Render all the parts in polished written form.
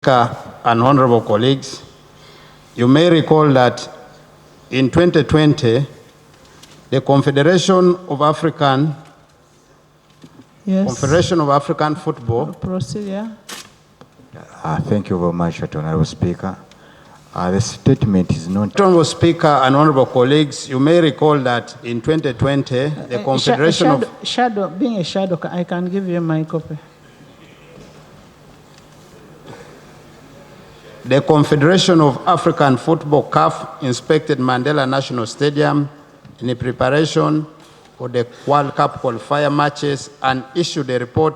And honorable colleagues, you may recall that in 2020, the Confederation of African Football. Procedure. Thank you very much, Honorable Speaker. The statement is not. Honorable Speaker and honorable colleagues, you may recall that in 2020, the Confederation being a shadow, I can give you my copy. The Confederation of African Football (CAF) inspected Mandela National Stadium in preparation for the World Cup qualifier matches and issued a report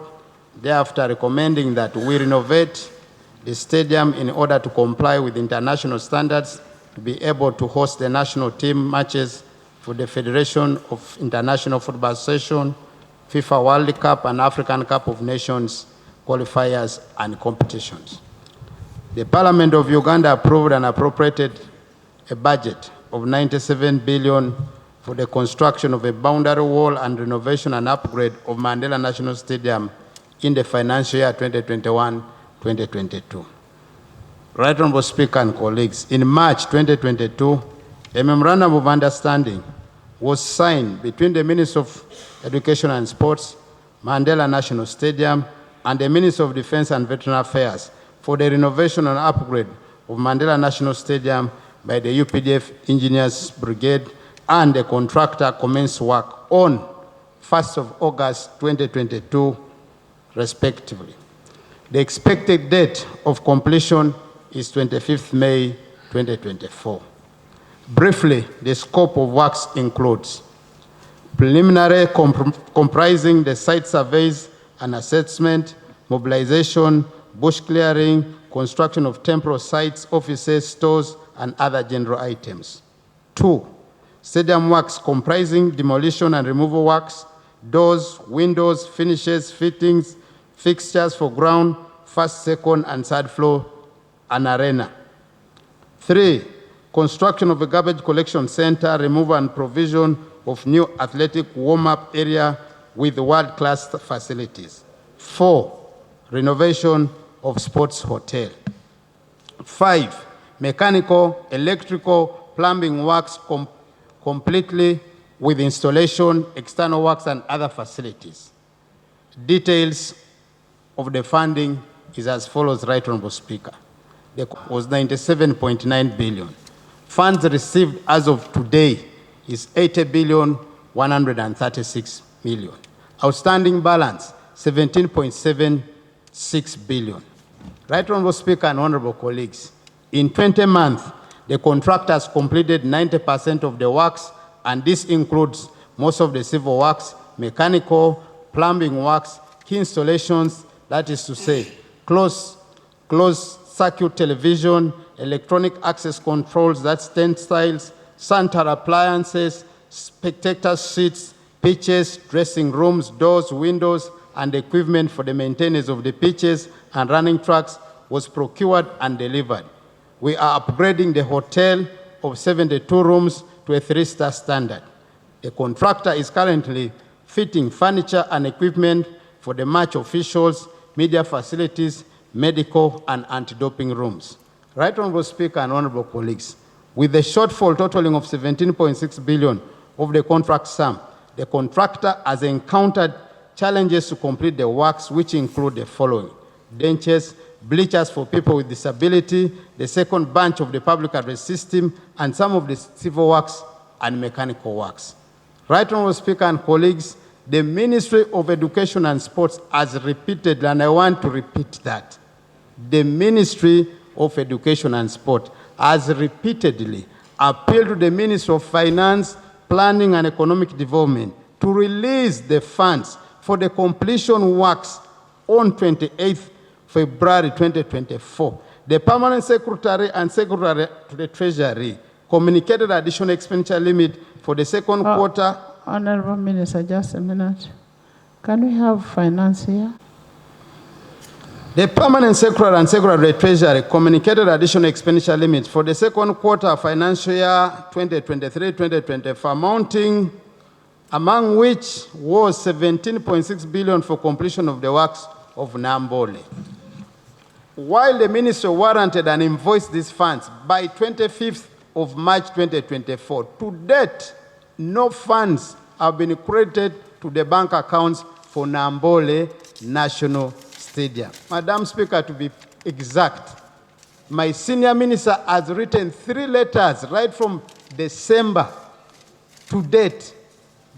thereafter recommending that we renovate the stadium in order to comply with international standards to be able to host the national team matches for the Federation of International Football Association, FIFA World Cup and African Cup of Nations qualifiers and competitions. The Parliament of Uganda approved and appropriated a budget of 97 billion for the construction of a boundary wall and renovation and upgrade of Mandela National Stadium in the financial year 2021-2022. Right Honorable Speaker and colleagues, in March 2022, a memorandum of understanding was signed between the Minister of Education and Sports, Mandela National Stadium, and the Minister of Defense and Veteran Affairs for the renovation and upgrade of Mandela National Stadium by the UPDF Engineers Brigade, and the contractor commenced work on 1st of August 2022, respectively. The expected date of completion is 25th May 2024. Briefly, the scope of works includes preliminary comprising the site surveys and assessment, mobilization, bush clearing, construction of temporary sites, offices, stores, and other general items. 2, stadium works comprising demolition and removal works, doors, windows, finishes, fittings, fixtures for ground, first, second, and third floor, and arena. 3, construction of a garbage collection center, removal and provision of new athletic warm-up area with world-class facilities. 4, renovation of sports hotel. 5, mechanical, electrical, plumbing works completely with installation, external works, and other facilities. Details of the funding is as follows, Right Honorable Speaker. There was 97.9 billion. Funds received as of today is 80,136 million. Outstanding balance, 17.76 billion. Right Honorable Speaker and honorable colleagues, in 20 months, the contractors completed 90% of the works, and this includes most of the civil works, mechanical, plumbing works, key installations, that is to say, closed circuit television, electronic access controls, that's tent styles, sanitary appliances, spectator seats, pitches, dressing rooms, doors, windows, and equipment for the maintenance of the pitches and running tracks was procured and delivered. We are upgrading the hotel of 72 rooms to a 3-star standard. The contractor is currently fitting furniture and equipment for the match officials, media facilities, medical, and anti-doping rooms. Right Honorable Speaker and honorable colleagues, with the shortfall totaling of 17.6 billion of the contract sum, the contractor has encountered challenges to complete the works, which include the following: benches, bleachers for people with disability, the second branch of the public address system, and some of the civil works and mechanical works. Right Honorable Speaker and colleagues, the Ministry of Education and Sports has repeated, and I want to repeat that, the Ministry of Education and Sport has repeatedly appealed to the Ministry of Finance, Planning and Economic Development to release the funds for the completion works on 28th February 2024. The Permanent Secretary and Secretary to the Treasury communicated additional expenditure limit for the second quarter. Honorable Minister, just a minute. Can we have finance here? The Permanent Secretary and Secretary to the Treasury communicated additional expenditure limits for the second quarter of financial year 2023-2024 amounting, among which was 17.6 billion for completion of the works of Namboole. while the ministry warranted and invoiced these funds by 25th of March 2024, to date, no funds have been credited to the bank accounts for Namboole National Stadium. Madam Speaker, to be exact, my senior minister has written 3 letters right from December to date.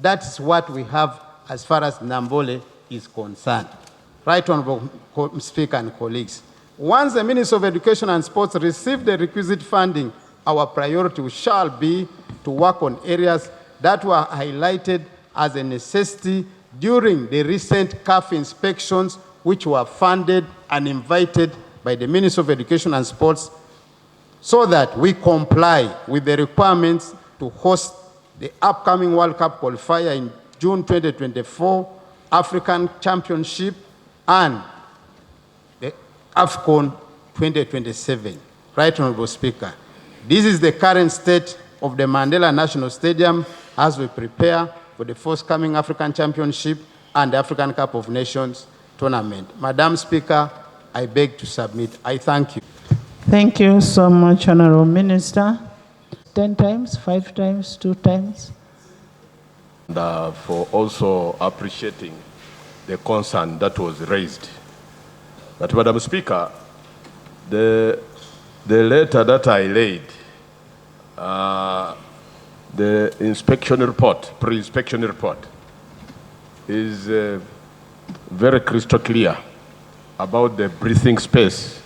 That's what we have as far as Namboole is concerned. Right, Honorable Speaker and colleagues. Once the Minister of Education and Sports receive the requisite funding, our priority shall be to work on areas that were highlighted as a necessity during the recent CAF inspections, which were funded and invited by the Minister of Education and Sports, so that we comply with the requirements to host the upcoming World Cup qualifier in June 2024, African Championship, and the AFCON 2027. Right, Honorable Speaker. This is the current state of the Mandela National Stadium as we prepare for the forthcoming African Championship and the African Cup of Nations tournament. Madam Speaker, I beg to submit. I thank you. Thank you so much, Honorable Minister. 10 times, 5 times, 2 times. And for also appreciating the concern that was raised. But Madam Speaker, the letter that I laid, the inspection report, pre-inspection report, is very crystal clear about the breathing space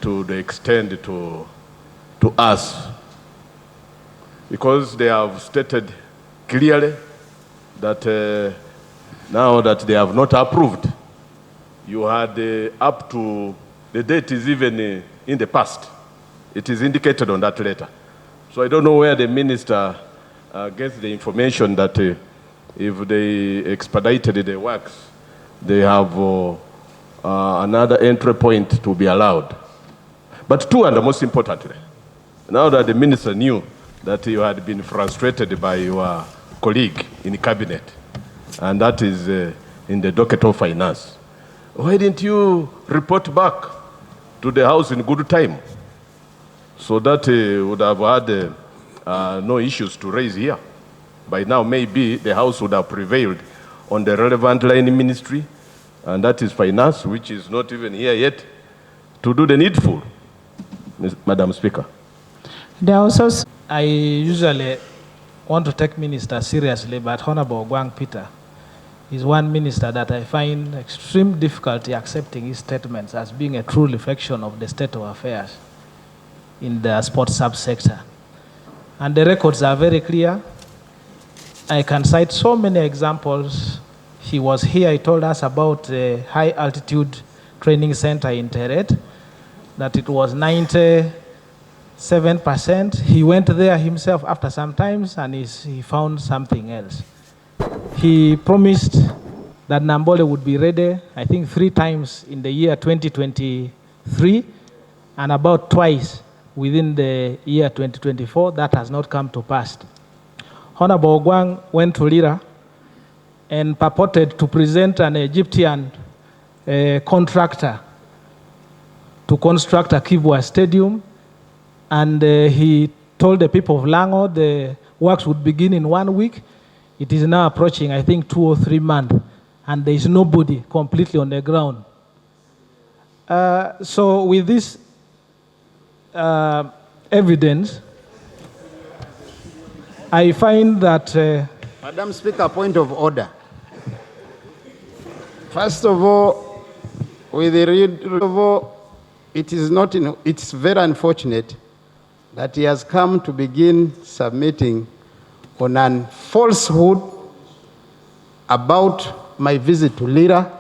to the extent to us, because they have stated clearly that now that they have not approved, you had up to, the date is even in the past. It is indicated on that letter. So I don't know where the minister gets the information that if they expedited the works, they have another entry point to be allowed. But two, and most importantly, now that the minister knew that you had been frustrated by your colleague in the cabinet, and that is in the docket of finance, why didn't you report back to the House in good time, so that would have had no issues to raise here? By now, maybe the House would have prevailed on the relevant line in ministry, and that is finance, which is not even here yet, to do the needful. Madam Speaker. There are also I usually want to take ministers seriously, but Honorable Gwang Peter is one minister that I find extreme difficulty accepting his statements as being a true reflection of the state of affairs in the sports subsector. And the records are very clear. I can cite so many examples. He was here, he told us about the high altitude training center in Teret, that it was 97%. He went there himself after some times and he found something else. He promised that Namboole would be ready, I think 3 times in the year 2023 and about twice within the year 2024. That has not come to pass. Honorable Gwang went to Lira and purported to present an Egyptian contractor to construct a Kibwa stadium, and he told the people of Lango the works would begin in 1 week. It is now approaching, I think, 2 or 3 months, and there is nobody completely on the ground. So with this evidence, I find that... Madam Speaker, point of order. First of all, with the it's very unfortunate that he has come to begin submitting on a falsehood about my visit to Lira,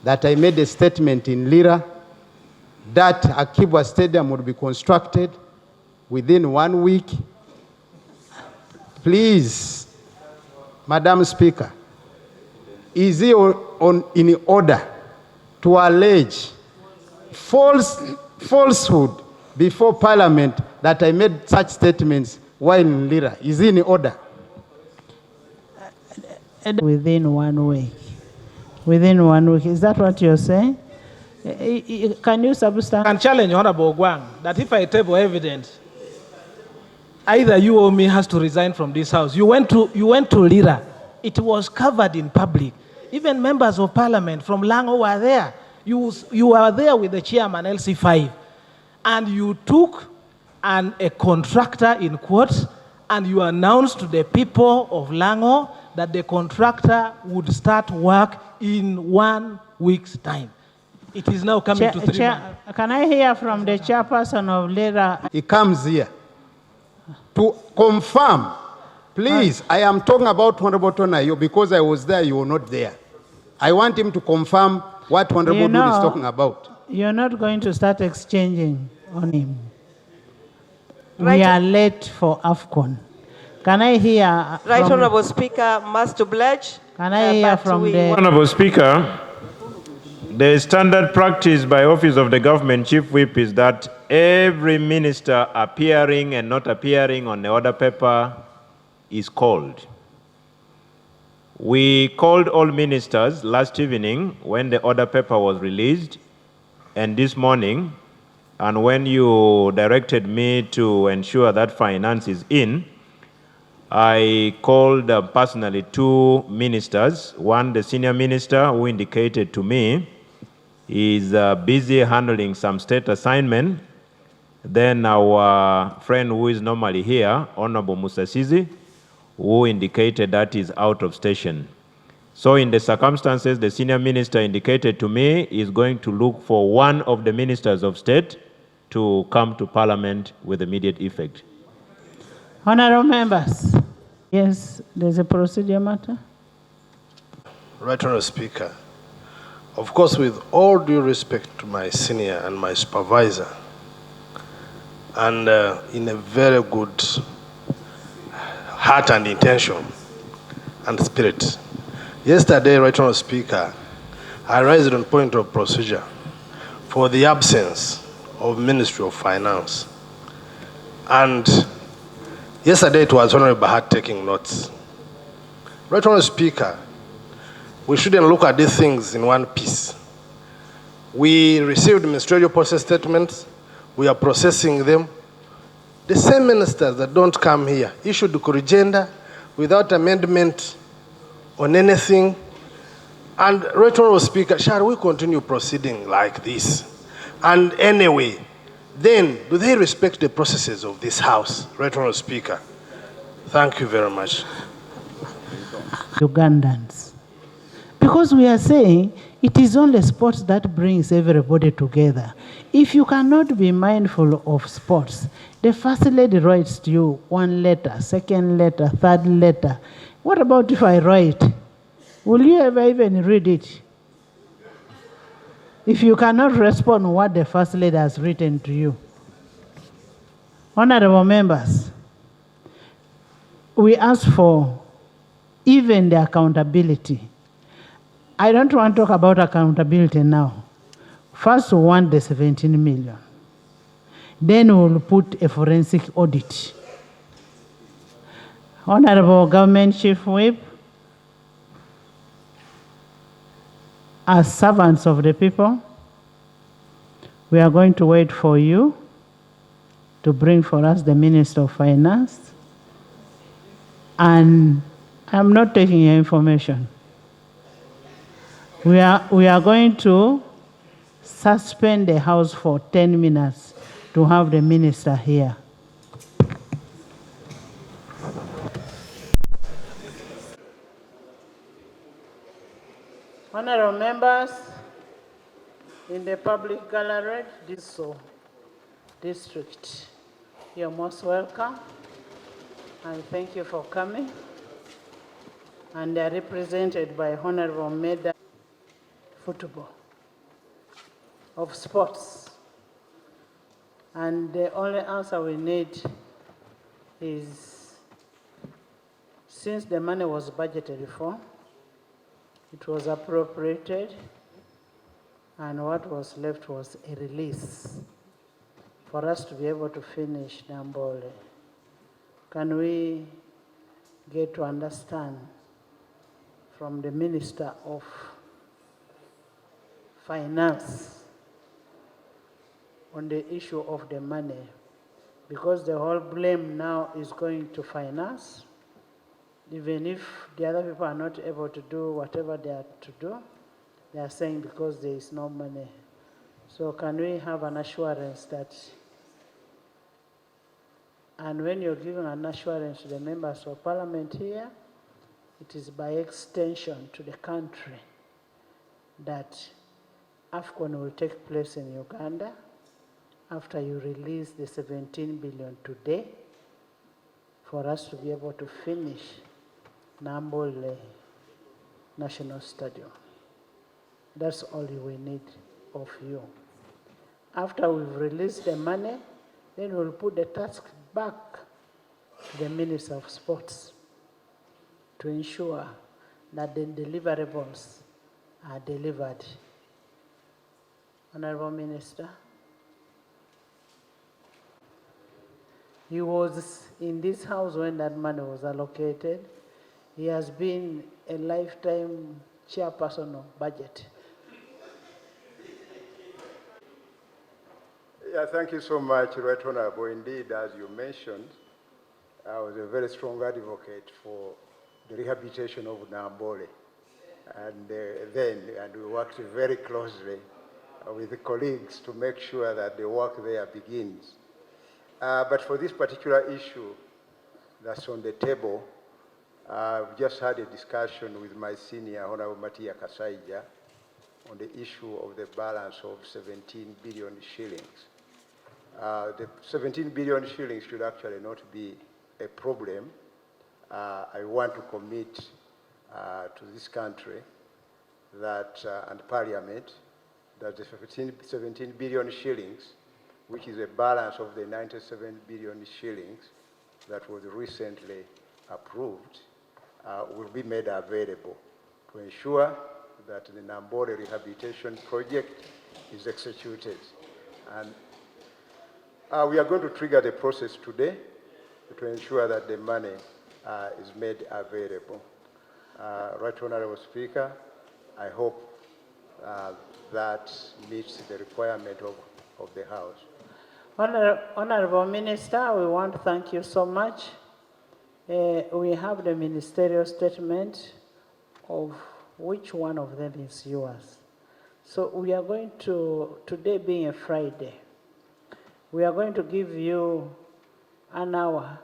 that I made a statement in Lira that a Kibwa stadium would be constructed within 1 week. Please, Madam Speaker, is he in order to allege falsehood before Parliament that I made such statements while in Lira? Is he in order? within 1 week. Within 1 week, is that what you're saying? Can you substantiate? And challenge Honorable Guang that if I table evidence, either you or me has to resign from this house. You went to Lira. It was covered in public. Even members of parliament from Lango were there. You were there with the chairman, LC5. And you took a contractor in quotes, and you announced to the people of Lango that the contractor would start work in 1 week's time. It is now coming to 3 months. Can I hear from the chairperson of Lira? He comes here to confirm. Please, I am talking about Honorable Tonayo because I was there, you were not there. I want him to confirm what Honorable Dud is talking about. You're not going to start exchanging on him. Right. We are late for AFCON. Can I hear? Right, Honorable Speaker, Master Bledge. Can I hear from the? Honorable Speaker, the standard practice by Office of the Government Chief Whip is that every minister appearing and not appearing on the order paper is called. We called all ministers last evening when the order paper was released, and this morning, and when you directed me to ensure that finance is in, I called personally 2 ministers. One, the senior minister, who indicated to me is busy handling some state assignment. Then our friend who is normally here, Honorable Musasizi, who indicated that is out of station. So in the circumstances, the senior minister indicated to me is going to look for one of the ministers of state to come to Parliament with immediate effect. Honorable members. Yes, there's a procedure matter. Right, Honourable Speaker. Of course, with all due respect to my senior and my supervisor, and in a very good heart and intention and spirit, yesterday, Right Honourable Speaker, I raised on point of procedure for the absence of Ministry of Finance. And yesterday it was Honorable Bahat taking notes. Right Honourable Speaker, we shouldn't look at these things in one piece. We received ministerial process statements. We are processing them. The same ministers that don't come here issued the corrigenda without amendment on anything. And Right Honourable Speaker, shall we continue proceeding like this? And anyway, then do they respect the processes of this House? Right Honourable Speaker. Thank you very much. Ugandans. Because we are saying it is only sports that brings everybody together. If you cannot be mindful of sports, the First Lady writes to you 1 letter, 2nd letter, 3rd letter. What about if I write? Will you ever even read it? If you cannot respond what the First Lady has written to you. Honorable members, we ask for even the accountability. I don't want to talk about accountability now. First, we want the 17 million. Then we'll put a forensic audit. Honorable Government Chief Whip, as servants of the people, we are going to wait for you to bring for us the Minister of Finance. And I'm not taking your information. We are going to suspend the House for 10 minutes to have the minister here. Honorable members, in the public gallery, district, you're most welcome, and thank you for coming. And they're represented by Honorable Meda Football of sports. And the only answer we need is, since the money was budgeted for, it was appropriated, and what was left was a release for us to be able to finish Namboole. Can we get to understand from the Minister of Finance on the issue of the money, because the whole blame now is going to finance. Even if the other people are not able to do whatever they are to do, they are saying because there is no money. So can we have an assurance that, and when you're giving an assurance to the members of Parliament here, it is by extension to the country that AFCON will take place in Uganda after you release the 17 billion today, for us to be able to finish Namboole National Stadium. That's all we need of you. After we've released the money, then we'll put the task back to the Minister of Sports to ensure that the deliverables are delivered. Honorable Minister, he was in this house when that money was allocated. He has been a lifetime chairperson of budget. Yeah, thank you so much, Right Honorable. Indeed, as you mentioned, I was a very strong advocate for the rehabilitation of Namboole. And we worked very closely with the colleagues to make sure that the work there begins. But for this particular issue that's on the table, I've just had a discussion with my senior, Honorable Matia Kasaija, on the issue of the balance of 17 billion shillings. The 17 billion shillings should actually not be a problem. I want to commit to this country that, and Parliament, that the 17 billion shillings, which is a balance of the 97 billion shillings that was recently approved, will be made available to ensure that the Namboole rehabilitation project is executed. And we are going to trigger the process today to ensure that the money is made available. Right Honorable Speaker, I hope that meets the requirement of the House. Honorable Minister, we want to thank you so much. We have the ministerial statement of which one of them is yours. So we are going to, today being a Friday, we are going to give you an hour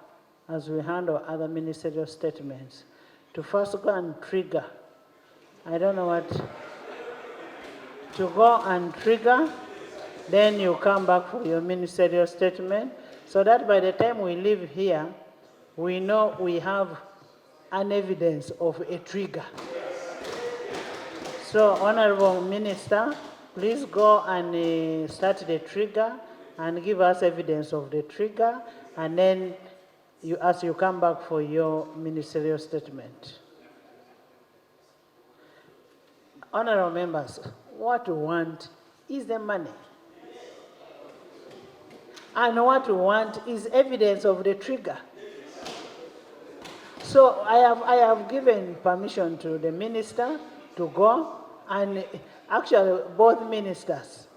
as we handle other ministerial statements to first go and trigger. I don't know what, to go and trigger, then you come back for your ministerial statement, so that by the time we leave here, we know we have an evidence of a trigger. So, Honorable Minister, please go and start the trigger and give us evidence of the trigger, and then as you come back for your ministerial statement. Honorable members, what we want is the money. And what we want is evidence of the trigger. So I have given permission to the minister to go, and actually both ministers.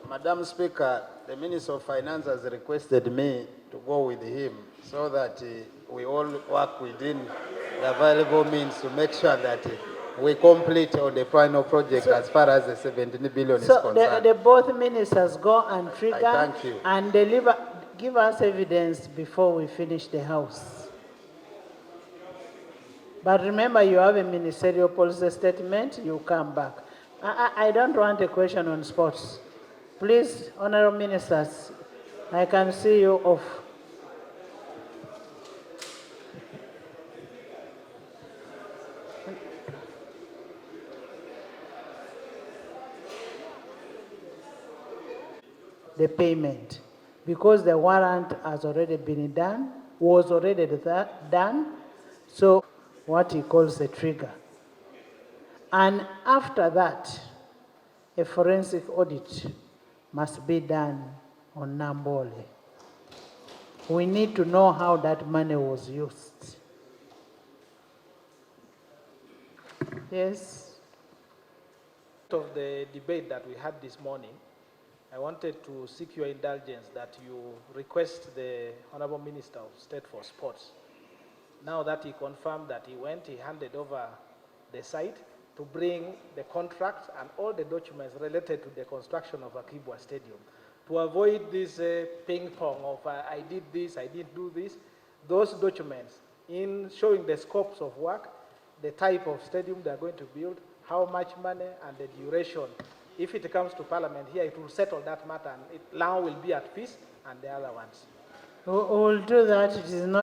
Madam Speaker, the Minister of Finance has requested me to go with him so that we all work within the available means to make sure that we complete on the final project as far as the 17 billion is concerned. So the both ministers go and trigger thank you. and give us evidence before we finish the House. But remember, you have a ministerial policy statement, you come back. I don't want a question on sports. Please, honorable ministers, I can see you off. The payment, because the warrant has already been done, was already done, so what he calls the trigger. And after that, a forensic audit must be done on Namboole. We need to know how that money was used. Yes? Of the debate that we had this morning, I wanted to seek your indulgence that you request the Honorable Minister of State for Sports, now that he confirmed that he handed over the site, to bring the contract and all the documents related to the construction of Akibwa Stadium. To avoid this ping pong of I did this, I didn't do this, those documents in showing the scopes of work, the type of stadium they're going to build, how much money and the duration. If it comes to Parliament here, it will settle that matter and now will be at peace and the other ones. We will do that. It is not